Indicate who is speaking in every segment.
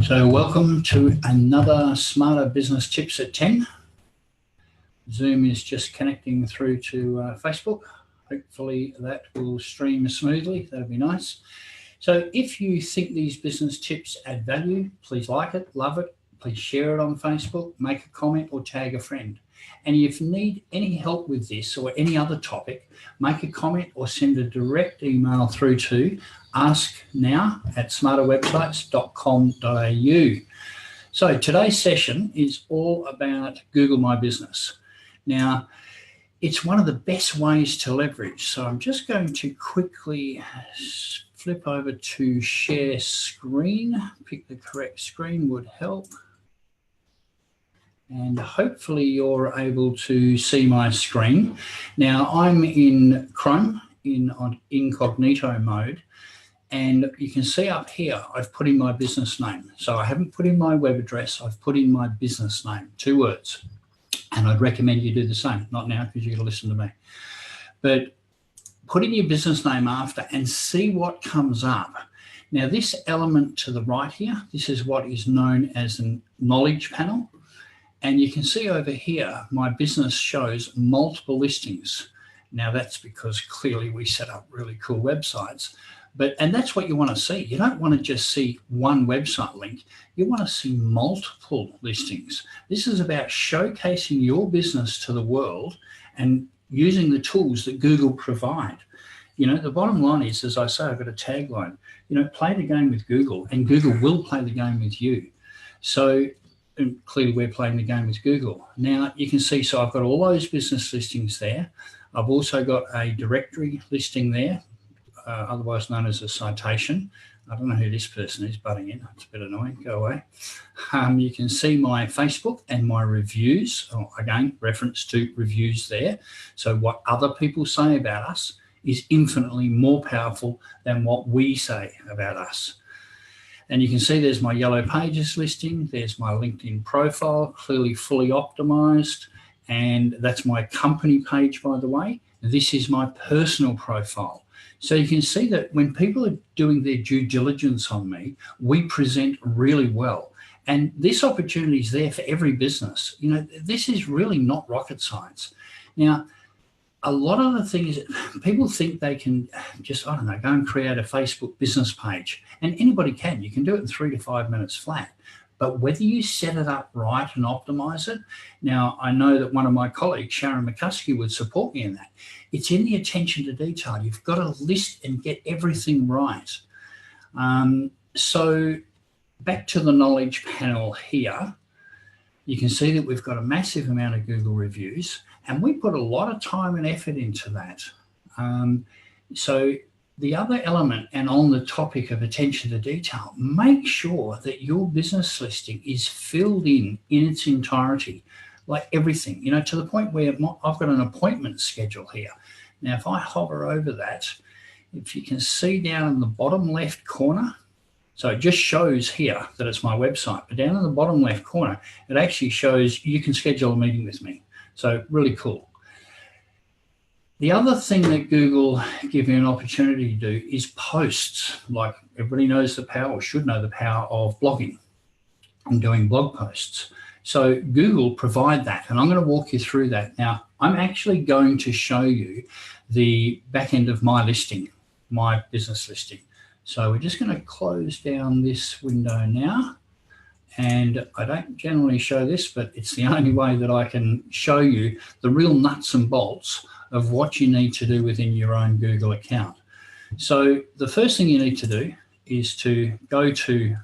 Speaker 1: So welcome to another Smarter Business Tips at 10. Zoom is just connecting through to Facebook. Hopefully that will stream smoothly. That'll be nice. So if you think these business tips add value, please like it, love it. Please share it on Facebook, make a comment or tag a friend. And if you need any help with this or any other topic, make a comment or send a direct email through to asknow@smarterwebsites.com.au. So today's session is all about Google My Business. Now, it's one of the best ways to leverage. So I'm just going to quickly flip over to share screen. Pick the correct screen would help. And hopefully you're able to see my screen. Now I'm in Chrome on incognito mode, and you can see up here I've put in my business name. So I haven't put in my web address, I've put in my business name, 2 words. And I'd recommend you do the same, not now because you're going to listen to me. But put in your business name after and see what comes up. Now this element to the right here, this is what is known as a knowledge panel. And you can see over here, my business shows multiple listings. Now that's because clearly we set up really cool websites, and that's what you want to see. You don't want to just see one website link. You want to see multiple listings. This is about showcasing your business to the world and using the tools that Google provide. You know, the bottom line is, as I say, I've got a tagline, play the game with Google and Google will play the game with you. So and clearly we're playing the game with Google. Now you can see, so I've got all those business listings there. I've also got a directory listing there, otherwise known as a citation. I don't know who this person is butting in. It's a bit annoying, go away. You can see my Facebook and my reviews. Again, reference to reviews there. So what other people say about us is infinitely more powerful than what we say about us. And you can see there's my Yellow Pages listing. There's my LinkedIn profile, clearly fully optimized. And that's my company page, by the way. This is my personal profile. So you can see that when people are doing their due diligence on me, we present really well. And this opportunity is there for every business. This is really not rocket science. Now, a lot of the things, people think they can just, go and create a Facebook business page. And anybody can. You can do it in 3 to 5 minutes flat. But whether you set it up right and optimize it, now I know that one of my colleagues, Sharon McCuskey, would support me in that. It's in the attention to detail. You've got to list and get everything right. So back to the knowledge panel here. You can see that we've got a massive amount of Google reviews, and we put a lot of time and effort into that. So the other element, and on the topic of attention to detail, make sure that your business listing is filled in its entirety, like everything, to the point where I've got an appointment schedule here. Now, if I hover over that, if you can see down in the bottom left corner, so it just shows here that it's my website, but down in the bottom left corner, it actually shows you can schedule a meeting with me. So really cool. The other thing that Google give you an opportunity to do is posts. Like everybody knows the power, or should know the power of blogging and doing blog posts. So Google provide that, and I'm going to walk you through that. Now, I'm actually going to show you the back end of my listing, my business listing. So we're just going to close down this window now. And I don't generally show this, but it's the only way that I can show you the real nuts and bolts of what you need to do within your own Google account. So the first thing you need to do is to go to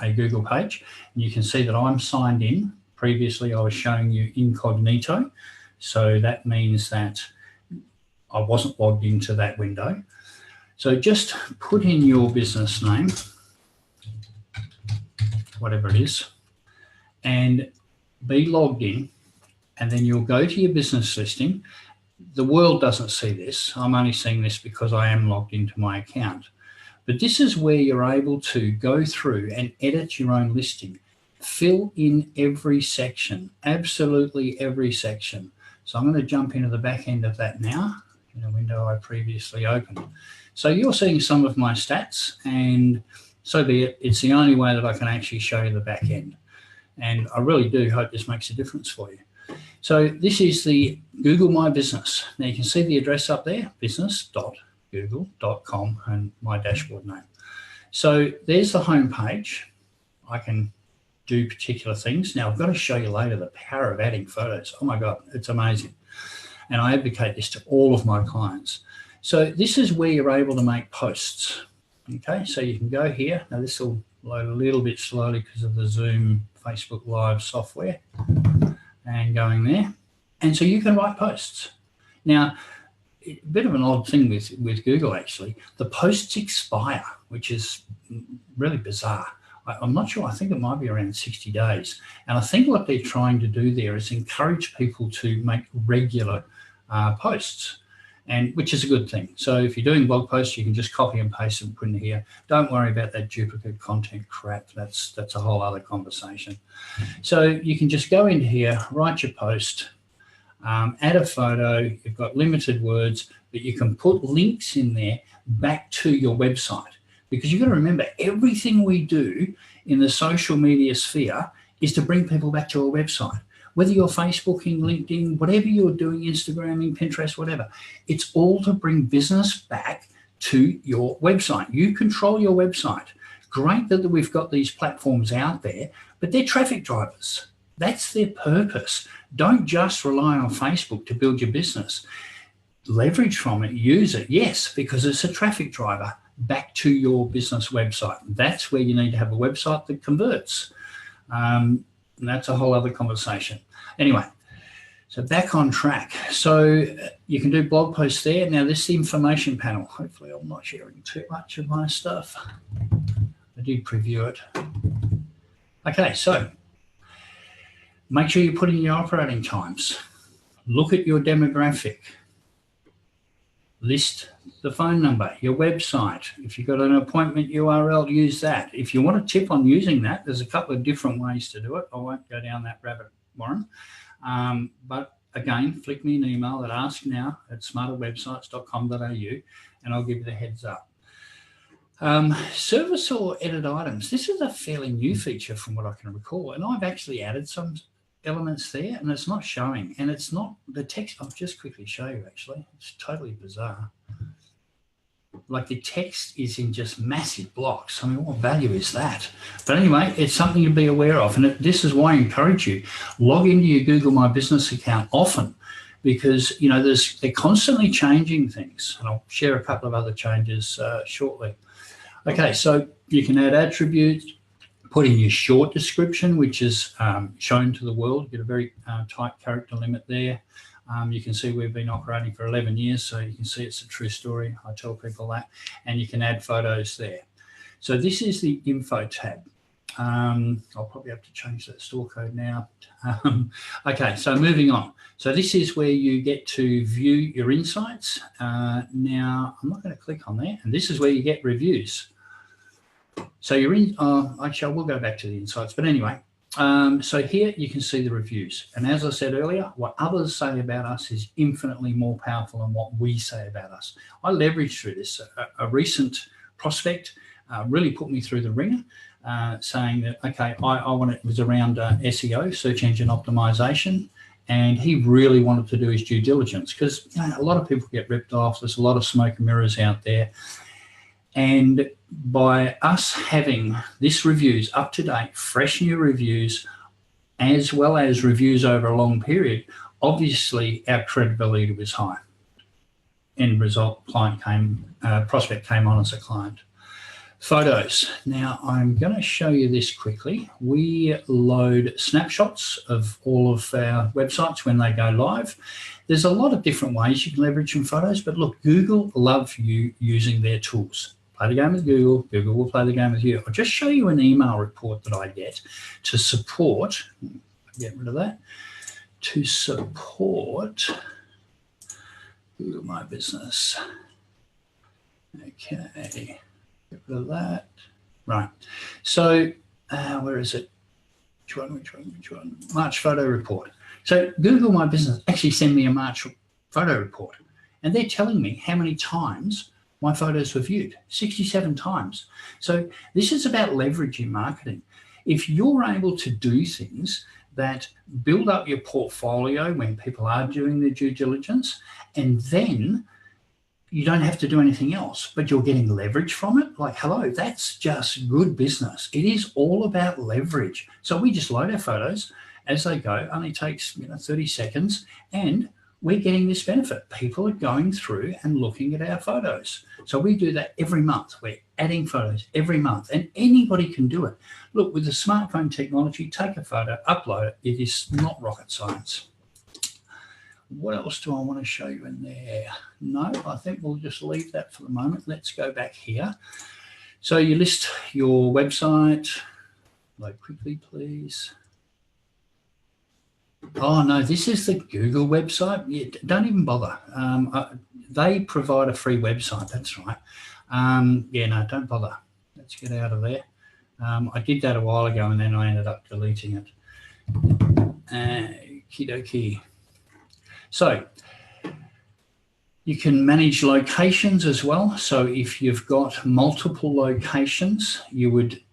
Speaker 1: a Google page, and you can see that I'm signed in. Previously, I was showing you incognito. So that means that I wasn't logged into that window. So just put in your business name, whatever it is, and be logged in, and then you'll go to your business listing. The world doesn't see this. I'm only seeing this because I am logged into my account. But this is where you're able to go through and edit your own listing. Fill in every section, absolutely every section. So I'm going to jump into the back end of that now in a window I previously opened. So you're seeing some of my stats, and so be it. It's the only way that I can actually show you the back end. And I really do hope this makes a difference for you. So this is the Google My Business. Now you can see the address up there, business.google.com, and my dashboard name. So there's the home page. I can do particular things. Now I've got to show you later the power of adding photos. Oh my God, it's amazing. And I advocate this to all of my clients. So this is where you're able to make posts. Okay, so you can go here. Now this will load a little bit slowly because of the Zoom Facebook Live software. And going there. And so you can write posts. Now, a bit of an odd thing with Google, actually. The posts expire, which is really bizarre. I'm not sure. I think it might be around 60 days. And I think what they're trying to do there is encourage people to make regular posts, and which is a good thing. So if you're doing blog posts, you can just copy and paste and put in here. Don't worry about that duplicate content crap. That's a whole other conversation. So you can just go into here, write your post, add a photo. You've got limited words, but you can put links in there back to your website, because you've got to remember, everything we do in the social media sphere is to bring people back to a website. Whether you're Facebooking, LinkedIn, whatever you're doing, Instagramming, Pinterest, whatever, it's all to bring business back to your website. You control your website. Great that we've got these platforms out there, but they're traffic drivers. That's their purpose. Don't just rely on Facebook to build your business. Leverage from it, use it, yes, because it's a traffic driver back to your business website. That's where you need to have a website that converts. And that's a whole other conversation. Anyway, so back on track. So you can do blog posts there. Now this is the information panel. Hopefully I'm not sharing too much of my stuff. I did preview it. Okay, so make sure you put in your operating times. Look at your demographic. List the phone number, your website. If you've got an appointment URL, use that. If you want a tip on using that, there's a couple of different ways to do it. I won't go down that rabbit, Warren. But again, flick me an email at asknow@smarterwebsites.com.au and I'll give you the heads up. Service or edit items. This is a fairly new feature from what I can recall. And I've actually added some elements there, and it's not showing, and it's not the text. I'll just quickly show you. Actually, it's totally bizarre. Like the text is in just massive blocks. I mean, what value is that? But anyway, it's something to be aware of, and this is why I encourage you, log into your Google My Business account often, because you know they're constantly changing things, and I'll share a couple of other changes shortly. Okay, so you can add attributes. Put in your short description, which is shown to the world. You get a very tight character limit there. You can see we've been operating for 11 years, so you can see it's a true story. I tell people that. And you can add photos there. So this is the info tab. I'll probably have to change that store code now. Okay, so moving on. So this is where you get to view your insights. Now, I'm not going to click on there. And this is where you get reviews. So you're in, actually, I will go back to the insights, but anyway, so here you can see the reviews. And as I said earlier, what others say about us is infinitely more powerful than what we say about us. I leveraged through this. A recent prospect really put me through the ringer, saying that, okay, I want it was around SEO, search engine optimization, and he really wanted to do his due diligence because you know, a lot of people get ripped off. There's a lot of smoke and mirrors out there. And by us having this reviews up to date, fresh new reviews, as well as reviews over a long period, obviously our credibility was high. End result, prospect came on as a client. Photos. Now I'm going to show you this quickly. We load snapshots of all of our websites when they go live. There's a lot of different ways you can leverage some photos, but look, Google love you using their tools. Play the game with Google, Google will play the game with you. I'll just show you an email report that I get to support, get rid of that, to support Google My Business. Okay, get rid of that. Right, so where is it? Which one? March photo report. So Google My Business actually send me a March photo report, and they're telling me how many times my photos were viewed 67 times. So this is about leveraging marketing. If you're able to do things that build up your portfolio when people are doing their due diligence, and then you don't have to do anything else, but you're getting leverage from it, like, hello, that's just good business. It is all about leverage. So we just load our photos as they go, only takes 30 seconds, and we're getting this benefit. People are going through and looking at our photos. So we do that every month. We're adding photos every month, and anybody can do it. Look, with the smartphone technology, take a photo, upload it. It is not rocket science. What else do I want to show you in there? No, I think we'll just leave that for the moment. Let's go back here. So you list your website. Load quickly, please. Oh, no, this is the Google website. Yeah, don't even bother. They provide a free website. That's right. Yeah, no, don't bother. Let's get out of there. I did that a while ago, and then I ended up deleting it. Okie dokie. So you can manage locations as well. So if you've got multiple locations, you would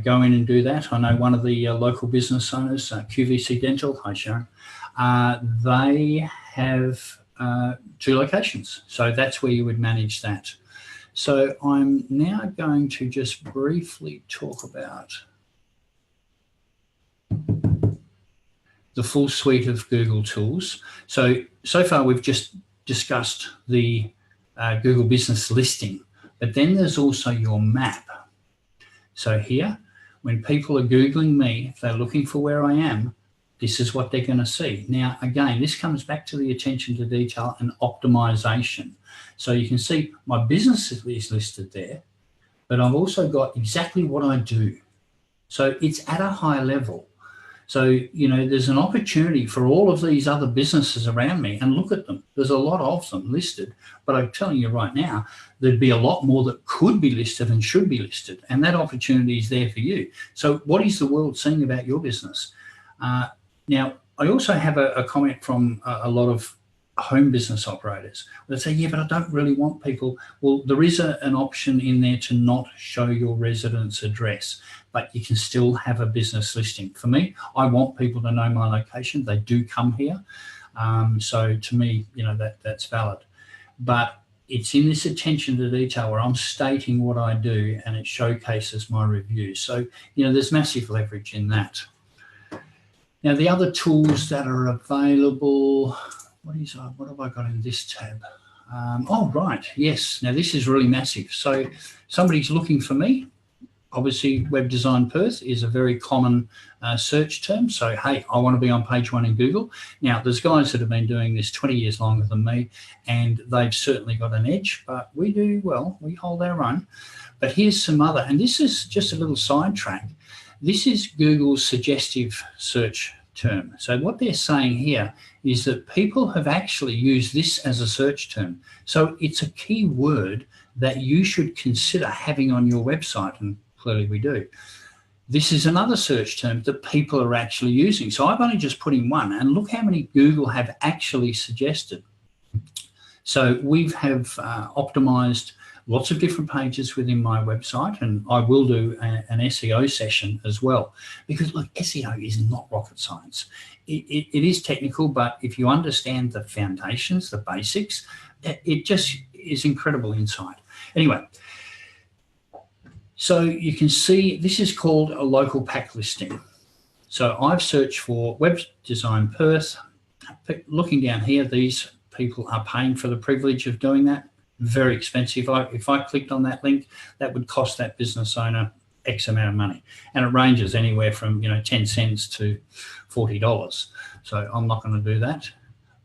Speaker 1: go in and do that. I know one of the local business owners, QVC Dental, hi Sharon, they have 2 locations. So that's where you would manage that. So I'm now going to just briefly talk about the full suite of Google tools. So far we've just discussed the Google Business Listing, but then there's also your map. So here, when people are Googling me, if they're looking for where I am, this is what they're going to see. Now, again, this comes back to the attention to detail and optimization. So you can see my business is listed there, but I've also got exactly what I do. So it's at a high level. So, there's an opportunity for all of these other businesses around me, and look at them. There's a lot of them listed, but I'm telling you right now, there'd be a lot more that could be listed and should be listed, and that opportunity is there for you. So what is the world saying about your business? Now, I also have a comment from a lot of home business operators. They say, yeah, but I don't really want people. Well, there is an option in there to not show your residence address, but you can still have a business listing. For me, I want people to know my location. They do come here. So to me, that's valid. But it's in this attention to detail where I'm stating what I do, and it showcases my reviews. So, there's massive leverage in that. Now, the other tools that are available, what have I got in this tab? Oh, right, yes. Now, this is really massive. So somebody's looking for me. Obviously, Web Design Perth is a very common search term. So, hey, I want to be on page 1 in Google. Now, there's guys that have been doing this 20 years longer than me, and they've certainly got an edge, but we do well. We hold our own. But here's some other, and this is just a little sidetrack. This is Google's suggestive search term. So what they're saying here is that people have actually used this as a search term. So it's a key word that you should consider having on your website, and clearly we do. This is another search term that people are actually using. So I've only just put in one, and look how many Google have actually suggested. So we have optimized lots of different pages within my website, and I will do an SEO session as well, because look, SEO is not rocket science. It is technical, but if you understand the foundations, the basics, it just is incredible insight. Anyway, so you can see this is called a local pack listing. So I've searched for Web Design Perth. Looking down here, these people are paying for the privilege of doing that. Very expensive. If I clicked on that link, that would cost that business owner X amount of money, and it ranges anywhere from 10 cents to $40. So I'm not going to do that.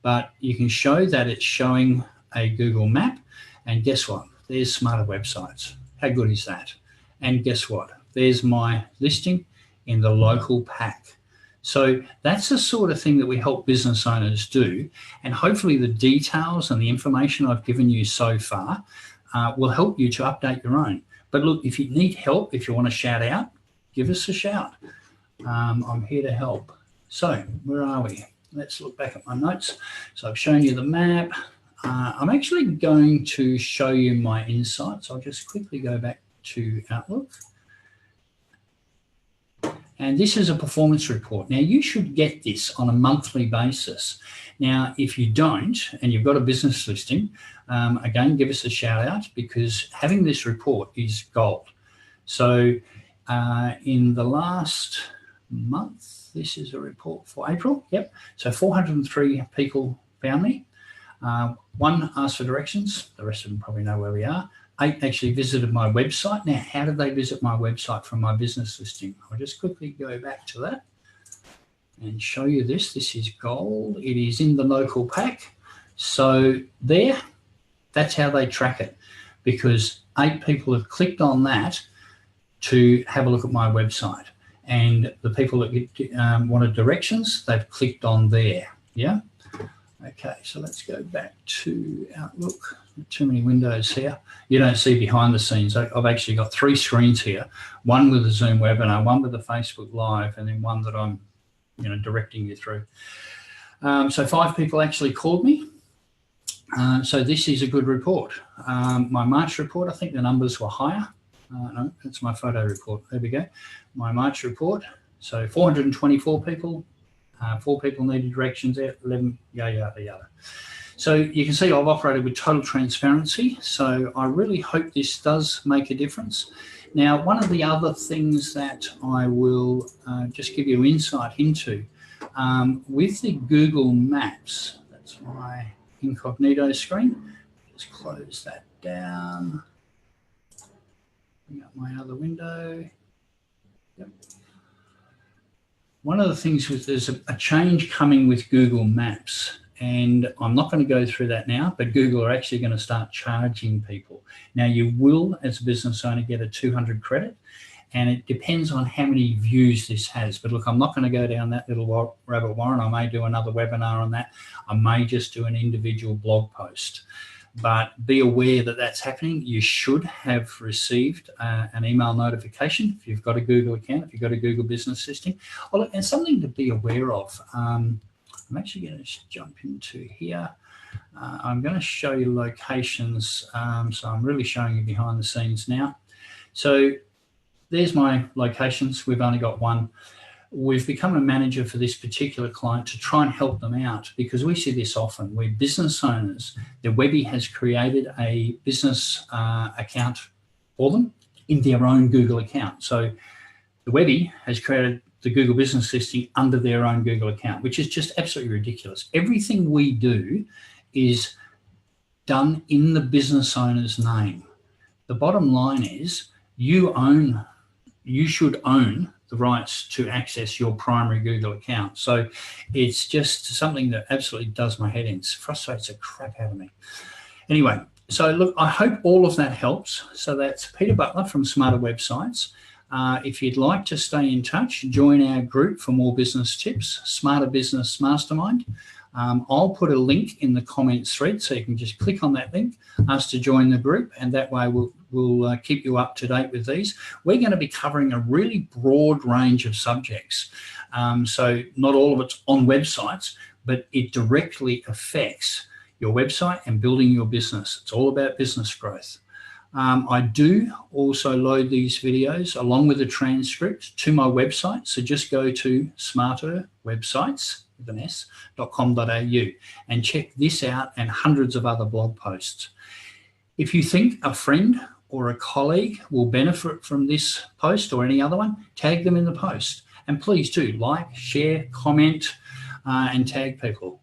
Speaker 1: But you can show that it's showing a Google map, and guess what? There's smarter websites. How good is that? And guess what? There's my listing in the local pack. So that's the sort of thing that we help business owners do, and hopefully the details and the information I've given you so far will help you to update your own. But look, if you need help, if you want to shout out, give us a shout. I'm here to help. So where are we? Let's look back at my notes. So I've shown you the map. I'm actually going to show you my insights. I'll just quickly go back to Outlook. And this is a performance report. Now, you should get this on a monthly basis. Now, if you don't, and you've got a business listing, again, give us a shout out, because having this report is gold. So in the last month, this is a report for April. Yep. So 403 people found me. One asked for directions. The rest of them probably know where we are. 8 actually visited my website. Now, how did they visit my website from my business listing? I'll just quickly go back to that and show you this. This is gold. It is in the local pack. So there, that's how they track it, because 8 people have clicked on that to have a look at my website. And the people that wanted directions, they've clicked on there. Yeah. Okay, so let's go back to Outlook. Too many windows here. You don't see behind the scenes. I've actually got 3 screens here, one with a Zoom webinar, one with a Facebook Live, and then one that I'm directing you through. So 5 people actually called me. So this is a good report. My March report, I think the numbers were higher. No, that's my photo report. There we go. My March report. So 424 people. 4 people needed directions there, 11, yada. So you can see I've operated with total transparency. So I really hope this does make a difference. Now, one of the other things that I will just give you insight into, with the Google Maps, that's my incognito screen. Just close that down. Bring up my other window. Yep. One of the things with there's a change coming with Google Maps, and I'm not going to go through that now, but Google are actually going to start charging people. Now, you will, as a business owner, get a 200 credit, and it depends on how many views this has. But look, I'm not going to go down that little rabbit warren. I may do another webinar on that. I may just do an individual blog post. But be aware that that's happening. You should have received an email notification if you've got a Google account, if you've got a Google business listing. Oh, look, and something to be aware of. I'm actually going to jump into here. I'm going to show you locations. So I'm really showing you behind the scenes now. So there's my locations. We've only got one. We've become a manager for this particular client to try and help them out, because we see this often where business owners, their Webby has created a business account for them in their own Google account. So the Webby has created the Google business listing under their own Google account, which is just absolutely ridiculous. Everything we do is done in the business owner's name. The bottom line is you should own the rights to access your primary Google account. So it's just something that absolutely does my head in. It frustrates the crap out of me. Anyway, so look, I hope all of that helps. So that's Peter Butler from Smarter Websites. If you'd like to stay in touch, join our group for more business tips, Smarter Business Mastermind. I'll put a link in the comments thread, so you can just click on that link, ask to join the group, and that way we'll keep you up to date with these. We're going to be covering a really broad range of subjects. So not all of it's on websites, but it directly affects your website and building your business. It's all about business growth. I do also load these videos along with a transcript to my website. So just go to smarterwebsites.com.au and check this out and hundreds of other blog posts. If you think a friend or a colleague will benefit from this post or any other one, tag them in the post. And please do like, share, comment, and tag people.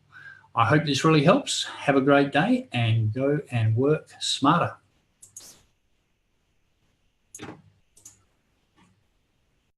Speaker 1: I hope this really helps. Have a great day and go and work smarter.